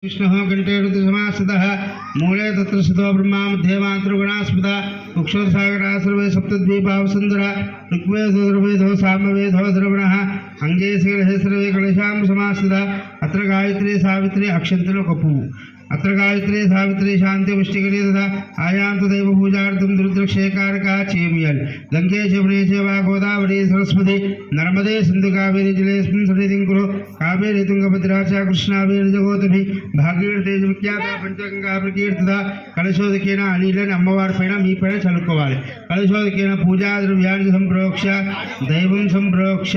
विष्णुः कंठे ऋतुसमास्थितः मूले तत्र स्थितो ब्रह्मा मध्ये मातृगुणास्पदा उक्षोत्सागरा सर्वे सप्तद्वीपावसुन्दरा ऋग्वेदो ऋग्वेदो सामवेदो द्रवणः अंगे शिरहे सर्वे कलशां समास्थिता अत्र गायत्री सावित्री अक्षन्तलो कपू अत्र गायत्री सावित्री शांति पुष्टिकरी तथा आयां तदैव पूजार्थं रुद्रक्षेकारका चेमियल गंगे जमुने चैव गोदावरी सरस्वती नर्मदे सिंधु कावेरी जलेऽस्मिन् सन्निधिं कुरु कावेरी तुंगभद्रा च कृष्णावेरी जगोतभि भागीरथी विख्याता पंचगंगा प्रकीर्तिता कलशोदकेन अनिलन अम्मवारिपैन मी पैन चलुकोवाली कलशोदकेन पूजा द्रव्याणि संप्रोक्ष दैवं संप्रोक्ष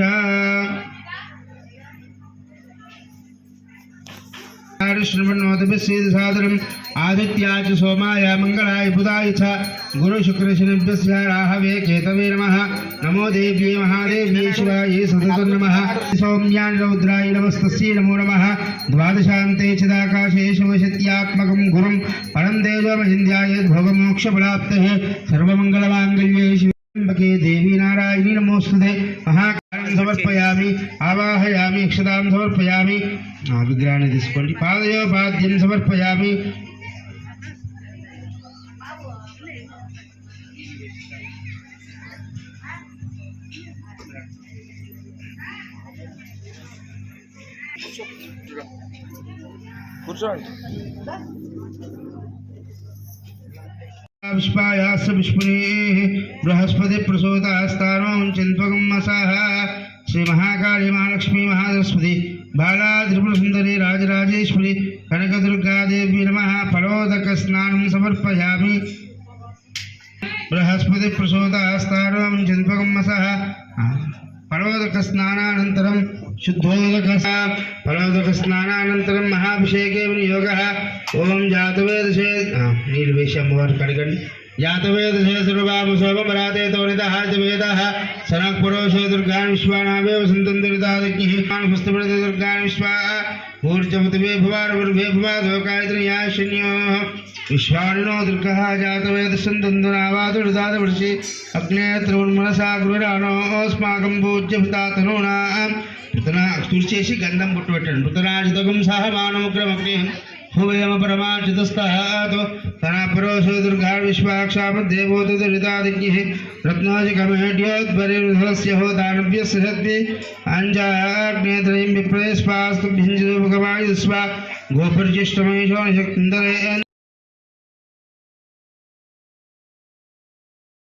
श्रवणोदभिषेदसादरम् आदित्याय च सोमाय मंगलाय बुधाय च गुरु शुक्र शनिभ्यस्य राहवे केतवे नमः नमो देव्ये महादेव्ये शिवाय सततं नमः सौम्याय रौद्राय नमस्तस्यै नमो नमः द्वादशान्ते चिदाकाशे शिवशक्त्यात्मकं गुरुं परं तेजोमहिन्द्याय भोगमोक्षफलाप्तये सर्वमङ्गलमाङ्गल्ये शिवके देवी नारायणी नमोस्तुते महाकालं समर्पयामि आवाहयामि अक्षतां समर्पयामि विग्रहाన్ని తీసుకోండి పాదయోపాద్యం సమర్పయామి కూర్చోండి विष्पायास विष्पुने बृहस्पति प्रसूतास्तारों चिन्त्वगं मसाः श्री महाकाली महालक्ष्मी महासरस्वती बाला त्रिपुर सुंदरी राजराजेश्वरी कनकदुर्गा देवी नमः फलोदक स्नानं समर्पयामि बृहस्पति प्रसूतास्तारों चिन्त्वगं मसाः फलोदक स्नानानन्तरं शुद्धोदक फलोदक स्नानानन्तरं महाभिषेके विनियोगः ओम जातवेदसे नीलवेशं मोहर कड़गन जातवेदसे सर्वामुसोमराते तोरितः वेदः सनक पुरोषे दुर्गान् विश्वानावे वसन्तं दुरितादिज्ञः कानपुस्तपदे दुर्गान् विश्वा ऊर्जमतवे भवारवर्भे भवादोकायत्र्याः शन्योः विश्वानिनो दुर्गः जातवेदसन्दन्दनावादुर्दादवर्षि अग्ने त्रिवन्मनसा गुरुराणोऽस्माकं पूज्यभृतातनूनां तुलसी गंधम पुट्टुपेट्टंడి मृतराजितकं सह मानमुग्रमग्ने हुवयम परमाचितस्तः तनापरोषो दुर्गा विश्वाक्षाम देवोत दुरितादिज्ञः रत्नाजिकमेढ्योद्भरिर्धस्य हो दानव्यस्य सद्भि अंजाग्नेत्रयं विप्रयस्पास्तु भिञ्जो भगवायुस्वा गोपर्जिष्टमहेशो निशक्तन्दरे